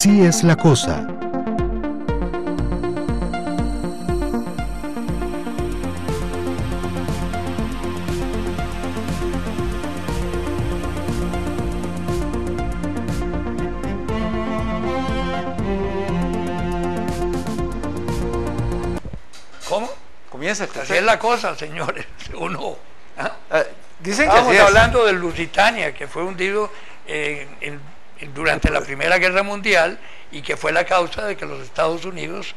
Así es la cosa. ¿Cómo? Comienza. Así es la cosa, señores. Uno. Dicen que Estamos así es. hablando del Lusitania, que fue hundido durante la Primera Guerra Mundial y que fue la causa de que los Estados Unidos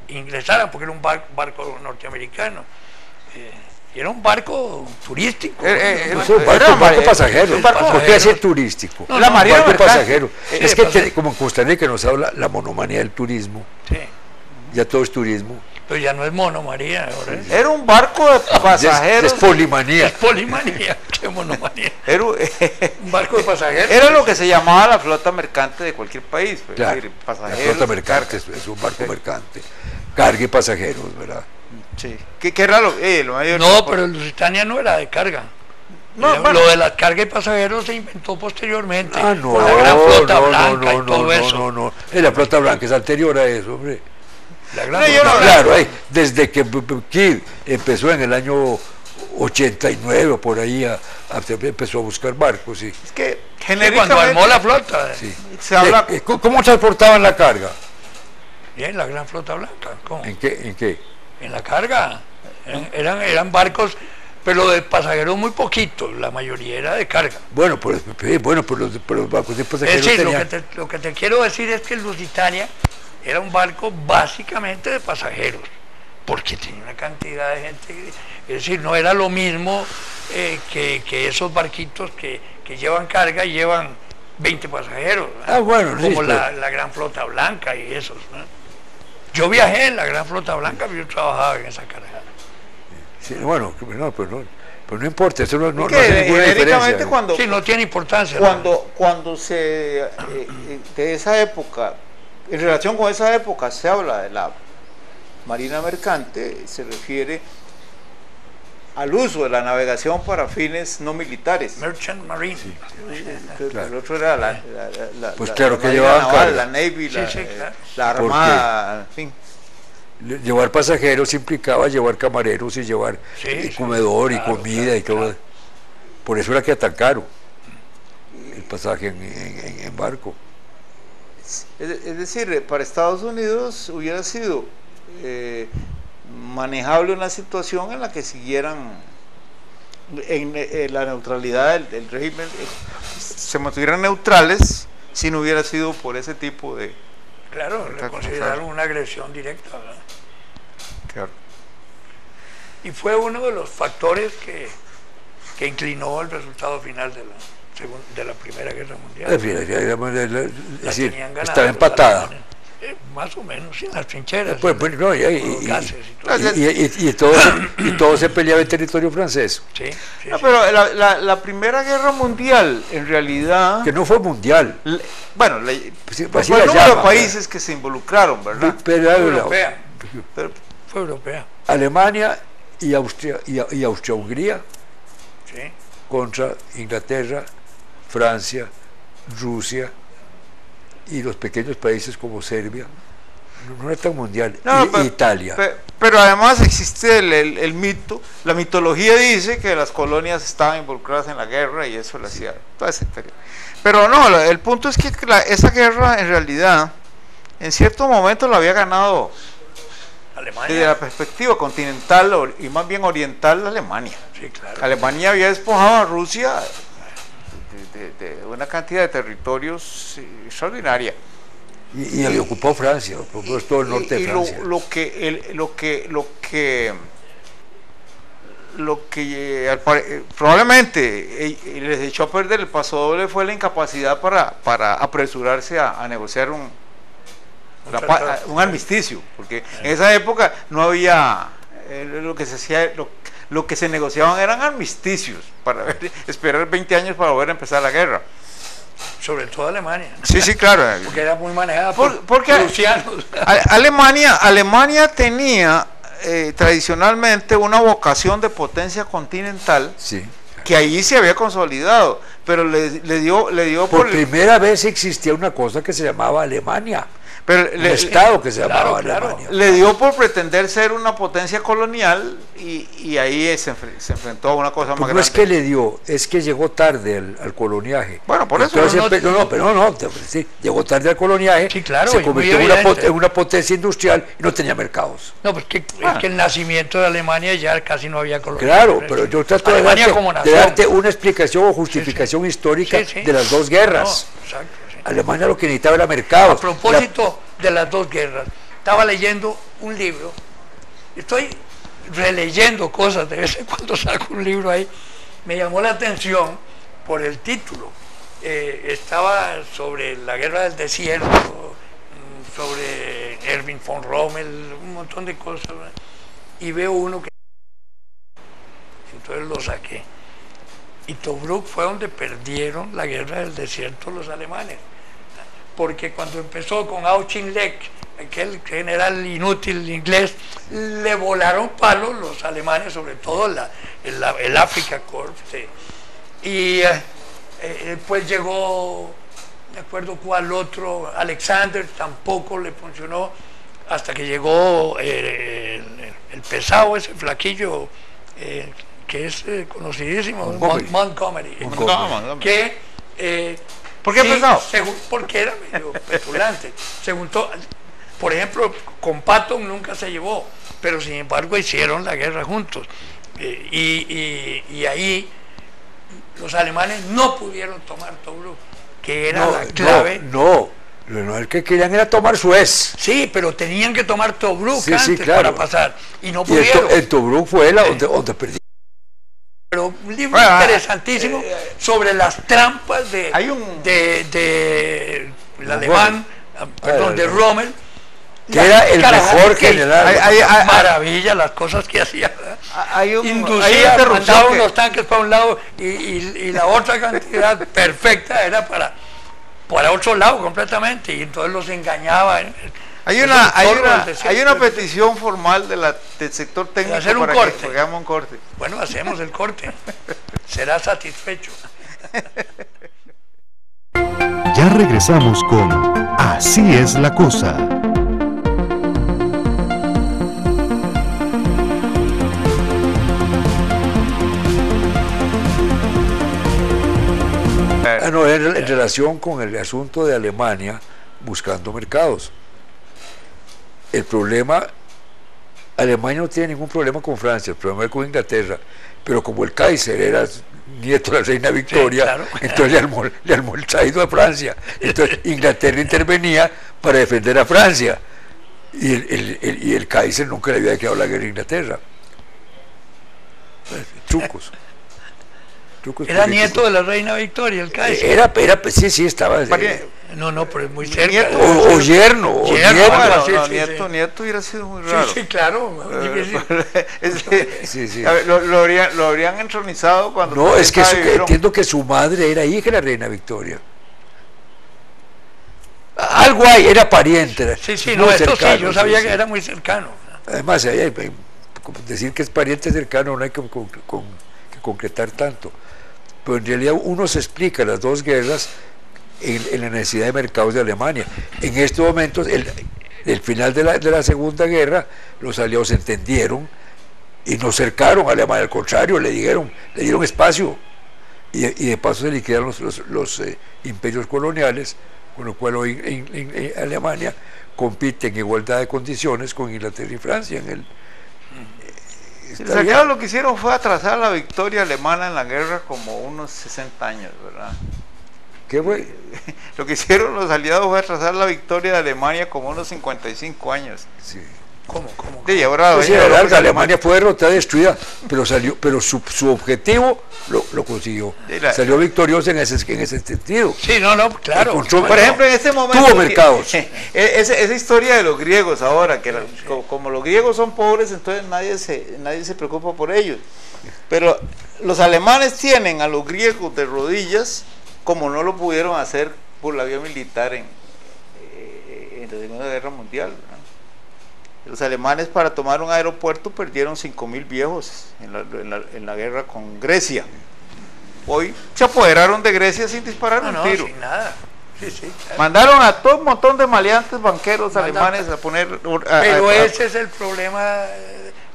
ingresaran, porque era un barco norteamericano. Y era un barco turístico. Un barco pasajero. ¿Por qué decir turístico? La marina barco mercante. pasajero. Es que como en Costa Rica nos habla la monomanía del turismo. Sí. Ya todo es turismo. Pero ya no es mono, María. Ahora es, Era un barco de pasajeros. Es polimanía. es polimanía. Qué monomanía. Era, Un barco de pasajeros. era lo que se llamaba la flota mercante de cualquier país. Pues, Claro, es decir, la pasajeros. flota mercante es un barco mercante. Carga y pasajeros, ¿verdad? Sí. ¿Qué era lo mayor? No, pero el Lusitania no era de carga. No, bueno. Lo de las cargas y pasajeros se inventó posteriormente. Ah, no, con la gran flota no, blanca no, y todo no, eso. no. La flota blanca es anterior a eso, hombre. La gran No, yo flota no- blanca. Claro, desde que Kidd empezó en el año 89 o por ahí, empezó a buscar barcos. Sí. Es que Sí, genéricamente cuando armó la flota. Sí. se habla. ¿Cómo transportaban la carga? Bien, la gran flota blanca. ¿Cómo? ¿En qué? En la carga. Eran barcos, pero de pasajeros muy poquitos. La mayoría era de carga. Bueno, pero los barcos de Es pasajeros decir, tenían... lo que te quiero decir es que el Lusitania era un barco básicamente de pasajeros, porque tenía una cantidad de gente. Es decir, no era lo mismo que esos barquitos que llevan carga y llevan 20 pasajeros, ¿verdad? Ah, bueno, como listo. la gran flota blanca y esos, ¿no? Yo viajé en la gran flota blanca, pero yo trabajaba en esa carga. Sí, bueno, pero no importa, eso no que hace ninguna genéricamente diferencia. cuando, Sí, no tiene importancia. ¿no? cuando se de esa época, en relación con esa época se habla de la marina mercante, se refiere al uso de la navegación para fines no militares. Merchant Marine. El otro era Pues claro que marina llevaban naval, carga. la Navy, Sí, sí, claro. la Armada, en fin. Llevar pasajeros implicaba llevar camareros y llevar Sí, comedor y claro, comida claro, y todo. claro. Por eso era que tan caro el pasaje en barco. Es decir, para Estados Unidos hubiera sido manejable una situación en la que siguieran en la neutralidad del régimen, se mantuvieran neutrales si no hubiera sido por ese tipo de... Claro, le consideraron una agresión directa, ¿verdad? Claro. Y fue uno de los factores que inclinó el resultado final de la Primera Guerra Mundial. Es decir, tenían ganada estaba los empatada. alemanes. Más o menos, sin las trincheras, Pues, no, con los gases y todo. y todo se peleaba en territorio francés, Sí, sí, No, sí. pero la Primera Guerra Mundial, en realidad... que no fue mundial. Bueno, Sí, fue así el la número de llaman, países que se involucraron, ¿verdad? pero Fue europea. Pero, Fue europea. Alemania y Austria-Hungría Sí. contra Inglaterra, Francia, Rusia y los pequeños países como Serbia. No era tan mundial. No, y Italia. Pero además existe el mito, la mitología dice que las colonias estaban involucradas en la guerra y eso le hacía toda esa historia. Pero no, el punto es que esa guerra en realidad en cierto momento la había ganado Alemania. desde la perspectiva continental y más bien oriental Alemania. Sí, claro. Alemania había despojado a Rusia de una cantidad de territorios extraordinaria. Y había ocupado Francia, por todo el norte de Y Francia. probablemente les echó a perder el paso doble fue la incapacidad para apresurarse a negociar un armisticio, porque en esa época no había lo que se hacía, lo que se negociaban eran armisticios para esperar 20 años para volver a empezar la guerra. Sobre todo Alemania. Sí, claro. Porque era muy manejada Porque prusianos. Alemania tenía tradicionalmente una vocación de potencia continental, Sí, que ahí se había consolidado, pero le dio por primera vez existía una cosa que se llamaba Alemania. Pero un estado que se llamaba Alemania. Le dio por pretender ser una potencia colonial y ahí se enfrentó a una cosa más grande. No es que le dio, es que llegó tarde al coloniaje. Bueno, por eso. Sí, llegó tarde al coloniaje, sí, claro, se convirtió en una potencia industrial y no tenía mercados. No, pues es que el nacimiento de Alemania ya casi no había colonia. Claro, pero yo trato de darte una explicación o justificación histórica de las dos guerras. No, exacto. Alemania lo que necesitaba era mercados. A propósito de las dos guerras, estaba leyendo un libro, estoy releyendo cosas, de vez en cuando saco un libro ahí, me llamó la atención por el título, estaba sobre la guerra del desierto, sobre Erwin von Rommel, un montón de cosas, ¿verdad? Y veo uno que entonces lo saqué, y Tobruk fue donde perdieron la guerra del desierto los alemanes, porque cuando empezó con Auchinleck, aquel general inútil inglés, le volaron palos los alemanes, sobre todo el Afrika Korps, y después llegó, no me acuerdo cuál otro, Alexander, tampoco le funcionó, hasta que llegó el pesado, ese flaquillo, que es conocidísimo, Montgomery, que ¿por qué pesado? Porque era medio petulante. Por ejemplo, con Patton nunca se llevó, pero sin embargo hicieron la guerra juntos. Y ahí los alemanes no pudieron tomar Tobruk, que era la clave. No, el que querían era tomar Suez. Sí, pero tenían que tomar Tobruk antes para pasar, y no pudieron. El Tobruk fue donde perdieron. Pero un libro interesantísimo sobre las trampas del alemán, perdón, de Rommel, que era el mejor general. Maravilla las cosas que hacía. Inducía, mandaba unos tanques para un lado y la otra cantidad perfecta era para otro lado completamente, y entonces los engañaba. Hay una petición formal del sector técnico hacer un para corte. que hagamos un corte. Bueno, hacemos el corte. Será satisfecho. Ya regresamos con Así es la cosa. En relación con el asunto de Alemania buscando mercados. El problema, Alemania no tiene ningún problema con Francia, el problema es con Inglaterra, pero como el Kaiser era nieto de la reina Victoria, sí, claro. Entonces le armó el traído a Francia, entonces Inglaterra intervenía para defender a Francia, y el Kaiser nunca le había declarado la guerra a Inglaterra. Trucos. Era nieto de la reina Victoria, el Kaiser. Sí, estaba. No, pero es muy cerca. O yerno. Nieto hubiera sido muy raro. Sí, claro. Lo habrían entronizado cuando. No, es que entiendo que su madre era hija de la reina Victoria. Algo hay, era pariente. Sí, no, esto cercano, sí, yo sabía que era muy cercano. Además, decir que es pariente cercano no hay que concretar tanto. Pero en realidad uno se explica las dos guerras en la necesidad de mercados de Alemania. En estos momentos, el final de la Segunda Guerra, los aliados entendieron y no cercaron a Alemania, al contrario, le dieron espacio, y de paso se liquidaron los imperios coloniales, con lo cual hoy en Alemania compite en igualdad de condiciones con Inglaterra y Francia. Los aliados lo que hicieron fue atrasar la victoria alemana en la guerra como unos 60 años, ¿verdad? ¿Qué fue? Lo que hicieron los aliados fue atrasar la victoria de Alemania como unos 55 años. Sí. ¿Cómo? Sí, ahora Alemania fue derrotada, destruida, pero su objetivo lo consiguió. Salió victoriosa en ese sentido. Sí, claro. Por ejemplo, en este momento tuvo mercados. Esa historia de los griegos ahora, que como los griegos son pobres, entonces nadie se preocupa por ellos. Pero los alemanes tienen a los griegos de rodillas, como no lo pudieron hacer por la vía militar en la Segunda Guerra Mundial, ¿verdad? Los alemanes, para tomar un aeropuerto, perdieron 5.000 viejos en la guerra con Grecia. hoy se apoderaron de Grecia sin disparar un tiro. Sin nada. Sí, claro. Mandaron a todo un montón de maleantes banqueros alemanes a poner... Pero ese es el problema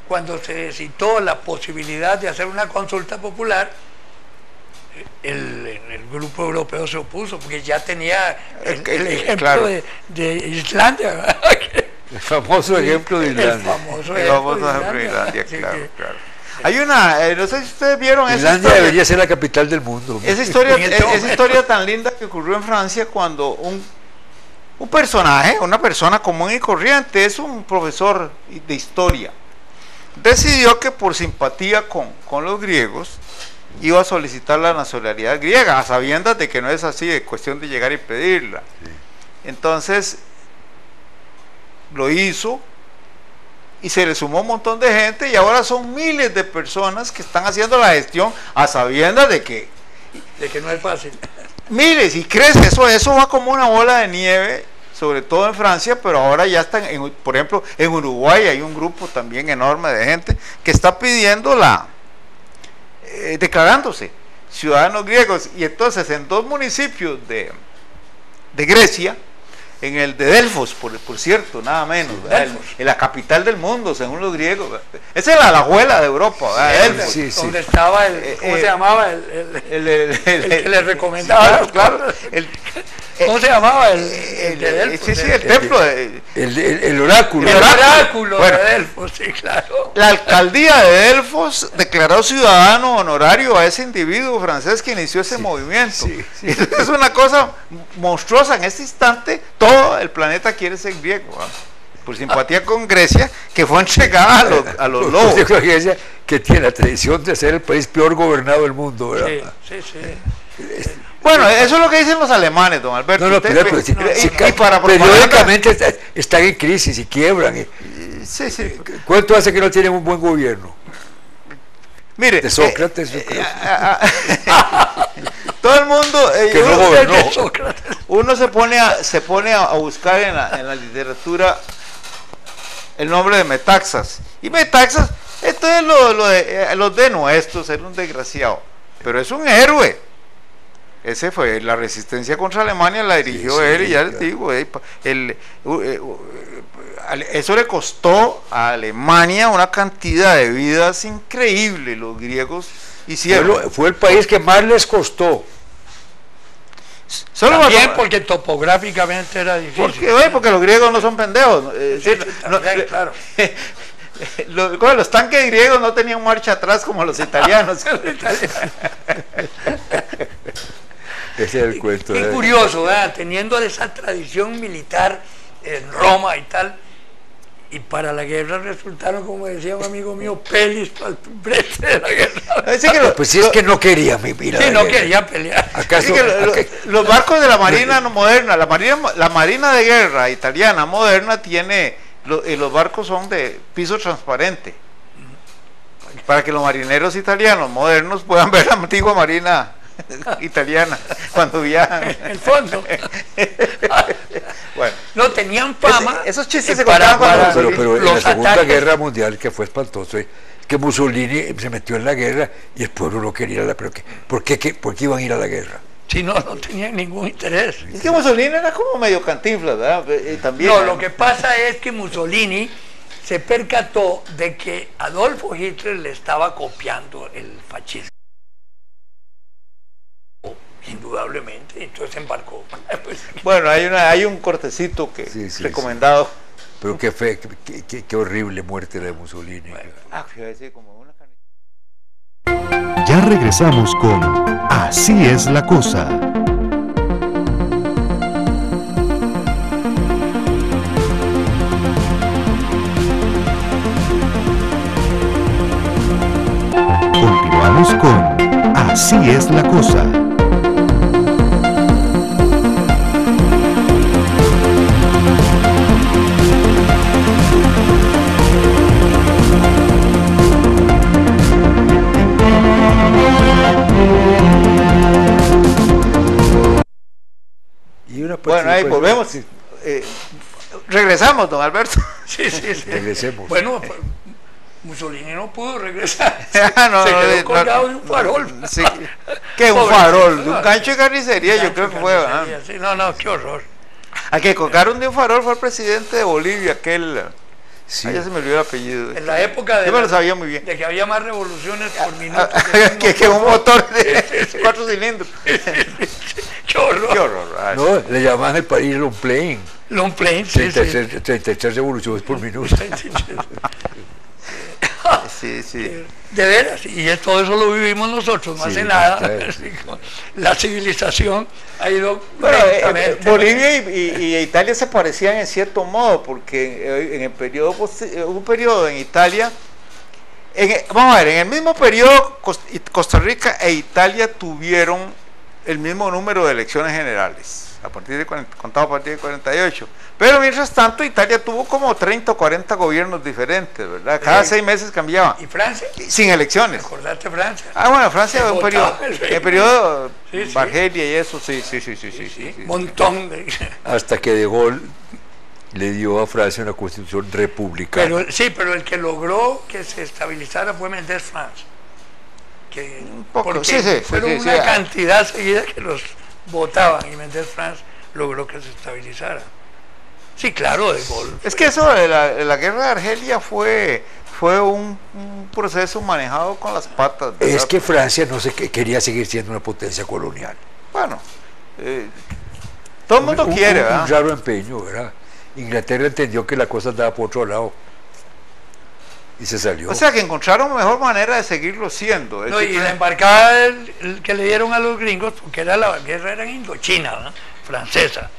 cuando se citó la posibilidad de hacer una consulta popular. El grupo europeo se opuso porque ya tenía el ejemplo claro. de Islandia, ¿verdad? El famoso ejemplo de Islandia. El famoso ejemplo de Islandia, claro. Hay no sé si ustedes vieron esa Islandia historia. debería ser la capital del mundo. Esa historia tan linda que ocurrió en Francia cuando un personaje, una persona común y corriente, es un profesor de historia, decidió que por simpatía con los griegos iba a solicitar la nacionalidad griega, a sabiendas de que no es así, de cuestión de llegar y pedirla. Sí. Entonces lo hizo y se le sumó un montón de gente y ahora son miles de personas que están haciendo la gestión a sabiendas de que no es fácil. Miles, y crece, eso va como una bola de nieve, sobre todo en Francia, pero ahora ya están, por ejemplo, en Uruguay hay un grupo también enorme de gente que está pidiendo declarándose ciudadanos griegos, y entonces en 2 municipios de Grecia, en el de Delfos, por cierto, nada menos, en la capital del mundo, según los griegos, esa es la Alajuela de Europa, Delfos. Sí. Donde estaba ¿cómo se llamaba? El que le recomendaba. Claro. ¿Cómo se llamaba? El de Delfos. Sí, el templo. El oráculo. El oráculo de Delfos, sí, claro. La alcaldía de Delfos declaró ciudadano honorario a ese individuo francés que inició ese movimiento. Es una cosa monstruosa. En este instante, todo el planeta quiere ser griego, por simpatía con Grecia, que fue entregada a los lobos. Grecia, que tiene la tradición de ser el país peor gobernado del mundo, ¿verdad? Sí. Bueno, eso es lo que dicen los alemanes, don Alberto. Periódicamente están en crisis y quiebran. Sí. ¿Cuánto hace que no tienen un buen gobierno? Mire, de Sócrates. Todo el mundo, que no gobernó. Uno se pone a buscar en la literatura el nombre de Metaxas. Y Metaxas, esto es los de nuestros, era un desgraciado, pero es un héroe. Ese fue la resistencia contra Alemania, la dirigió él, y ya les digo, eso le costó a Alemania una cantidad de vidas increíble. Los griegos hicieron. Fue el país que más les costó. También porque topográficamente era difícil. Porque los griegos no son pendejos. Claro. Los tanques griegos no tenían marcha atrás como los italianos. Ese es el cuento. Qué curioso, ¿verdad? Teniendo esa tradición militar en Roma y tal, y para la guerra resultaron, como decía un amigo mío, pelis para el frente de la guerra. Pues sí, es que no querían vivir. Sí, no querían pelear. ¿Acaso, los barcos de la marina moderna, la marina de guerra italiana moderna tiene, los barcos son de piso transparente, para que los marineros italianos modernos puedan ver la antigua marina italiana cuando viajan. En el fondo. Bueno, no tenían fama. Esos chistes se contaban pero en la Segunda Guerra Mundial, que fue espantoso, que Mussolini se metió en la guerra y el pueblo no quería ir a la guerra. ¿Por qué iban a ir a la guerra? Si no tenían ningún interés. Es que Mussolini era como medio Cantinflas, ¿verdad? También, no, lo que pasa es que Mussolini se percató de que Adolfo Hitler le estaba copiando el fascismo. Indudablemente, entonces embarcó. Bueno, hay un cortecito que recomendado. Pero qué horrible muerte la de Mussolini. Ya regresamos con Así es la cosa. Continuamos con Así es la cosa. Bueno, ahí volvemos. Regresamos, don Alberto. Sí. Regresemos. Bueno, pues, Mussolini no pudo regresar. Se quedó colgado de un farol. Sí. Que un Pobre, farol, de un no, gancho de carnicería, yo gancho creo de que fue, carnicería, sí, no, qué horror. a que colgaron de un farol fue el presidente de Bolivia, aquel, Sí. ya se me olvidó el apellido. En la época Yo me lo sabía muy bien. de que había más revoluciones por minuto que un motor de 4 cilindros. Qué horror. Qué horror. No, le llamaban el país long playing. Long plane, sí, sí. 33 revoluciones por minuto. Sí, sí. De veras, todo eso lo vivimos nosotros, no Sí, hace nada. claro. Así como la civilización ha ido Bueno, lentamente. Bolivia y Italia se parecían en cierto modo, porque en el periodo hubo un periodo en Italia, vamos a ver, en el mismo periodo Costa Rica e Italia tuvieron el mismo número de elecciones generales, contado a partir de 48. Pero mientras tanto Italia tuvo como 30 o 40 gobiernos diferentes, ¿verdad? Cada 6 meses cambiaban. ¿Y Francia? Sin elecciones. ¿Acordaste Francia? Bueno, Francia Se un votaba periodo, el rey. el periodo Sí, sí. Bargelia y eso, sí. Montón de... Hasta que De Gaulle le dio a Francia una constitución republicana. Pero el que logró que se estabilizara fue Méndez France. poco, Porque sí, fueron sí, una sí. cantidad seguida que los votaban y Méndez France logró que se estabilizara. Sí, claro, De Gaulle. Es que eso de la guerra de Argelia fue un proceso manejado con las patas, ¿verdad? Es que Francia no se quería seguir siendo una potencia colonial. Bueno, todo el mundo quiere, ¿verdad? Un raro empeño, ¿verdad? Inglaterra entendió que la cosa andaba por otro lado y se salió. O sea que encontraron mejor manera de seguirlo siendo. No, y la embarcada que le dieron a los gringos, porque la guerra era en Indochina, ¿no? Francesa.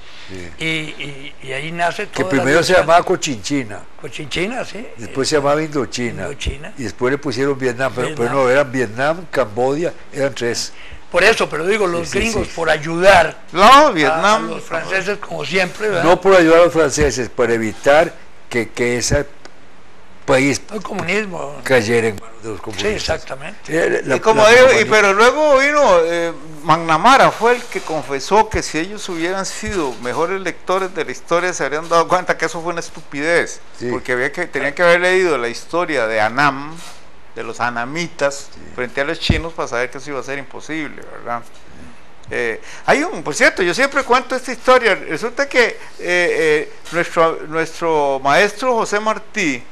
Sí. Y ahí nace Que todo. primero se llamaba Cochinchina, Cochinchina, sí. después se llamaba Indochina, Indochina. y después le pusieron Vietnam, pero Vietnam. no, eran Vietnam, Camboya, eran 3. Por eso, pero digo, los Sí, sí, gringos, sí. por ayudar No, a Vietnam. los franceses, como siempre, ¿verdad? No por ayudar a los franceses, para evitar que ese país El comunismo. cayera en manos de los Sí, comunistas. exactamente. Y como digo, pero luego vino McNamara, fue el que confesó que si ellos hubieran sido mejores lectores de la historia se habrían dado cuenta que eso fue una estupidez, Sí. porque tenían que haber leído la historia de Annam, de los anamitas, frente a los chinos para saber que eso iba a ser imposible, ¿verdad? Por cierto, yo siempre cuento esta historia. Resulta que nuestro maestro José Martí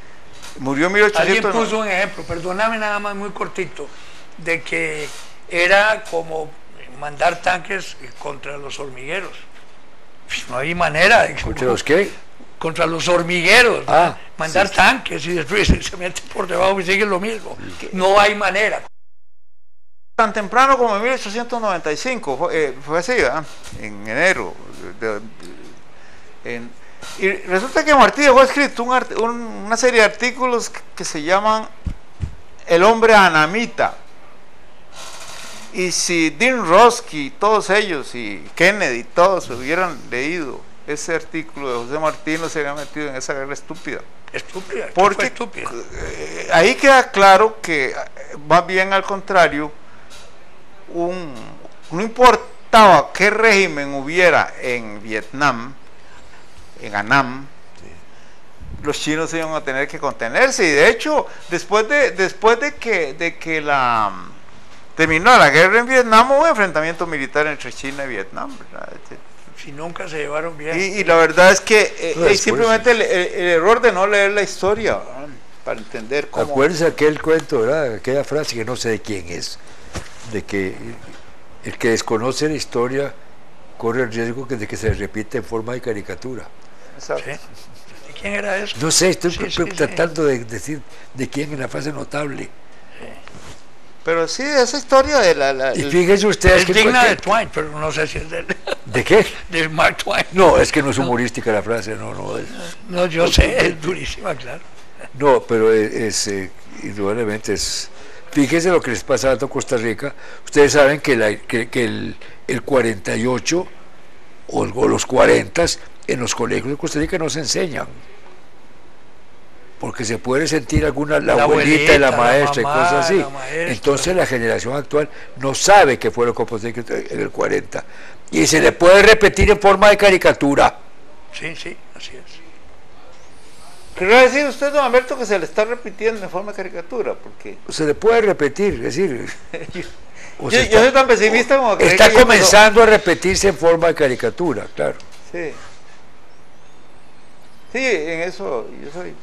murió en Alguien 1800. puso un ejemplo, perdóname nada más muy cortito, de que era como mandar tanques contra los hormigueros. Pues no hay manera de ¿Contra los qué? contra los hormigueros, ¿no? Ah, mandar sí. tanques y después se mete por debajo y sigue lo mismo. No hay manera. Tan temprano como en 1895, fue así, ¿verdad? En enero. Y resulta que Martí dejó escrito una serie de artículos que se llaman El hombre anamita. Y si Dean Rusk, todos ellos, y Kennedy, todos hubieran leído ese artículo de José Martí, no se habían metido en esa guerra estúpida. Estúpida. ¿qué Porque fue estúpida? Ahí queda claro que, más bien al contrario, no importaba qué régimen hubiera en Vietnam, en Annam, los chinos iban a tener que contenerse. Y de hecho, después de que terminó la guerra en Vietnam, hubo enfrentamiento militar entre China y Vietnam, ¿verdad? Si nunca se llevaron bien. Y la verdad es que Después, simplemente el error de no leer la historia, ¿verdad? Para entender cómo. Acuérdense aquel cuento, ¿verdad? Aquella frase que no sé de quién es, de que el que desconoce la historia corre el riesgo de que se repita en forma de caricatura. Exacto. ¿Sí? ¿De quién era eso? No sé, estoy Sí. tratando de decir de quién en la frase notable. Pero sí, esa historia de Y fíjense ustedes Es que digna de Twain, pero no sé si es ¿de qué? de Mark Twain. No, es que no es humorística la frase, no, No, yo sé, es durísima, claro. no, pero indudablemente es. Fíjense lo que les pasa a Costa Rica. Ustedes saben que el 48 o los 40 en los colegios de Costa Rica no se enseñan. Porque se puede sentir la abuelita y la maestra mamá, y cosas así. la maestra. Entonces la generación actual no sabe qué fue lo que pasó en el 40. Y se le puede repetir en forma de caricatura. Sí, sí, así es. ¿Querrá decir usted, don Alberto, que se le está repitiendo en forma de caricatura? Porque Se le puede repetir, es decir, O Yo sea, soy tan pesimista como creer está que ya comenzando a repetirse en forma de caricatura, claro. Sí. Sí, en eso yo soy.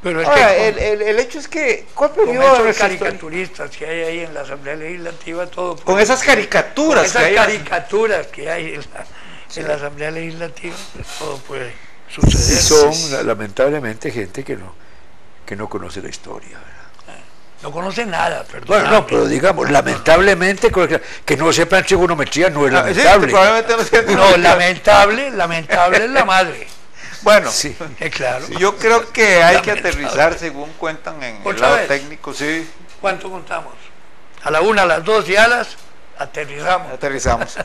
Pero es Ahora, que el hecho es que, ¿cuál con periodo de esos nuestra historia? caricaturistas que hay ahí en la Asamblea Legislativa, todo... Con esas caricaturas con esas que hay. caricaturas que hay en la Asamblea Legislativa, todo puede suceder. Son lamentablemente gente que no conoce la historia, ¿verdad? No conoce nada, perdón. Bueno, no, pero digamos, lamentablemente que no sepan trigonometría no es Ah, sí, lamentable. probablemente no sea- No, lamentable es la madre. Bueno, Sí. Claro. yo creo que hay que Lamentable. aterrizar según cuentan en el ¿Otra lado vez? técnico, sí, ¿Cuánto contamos? A la 1, a las 2 y a las aterrizamos. aterrizamos.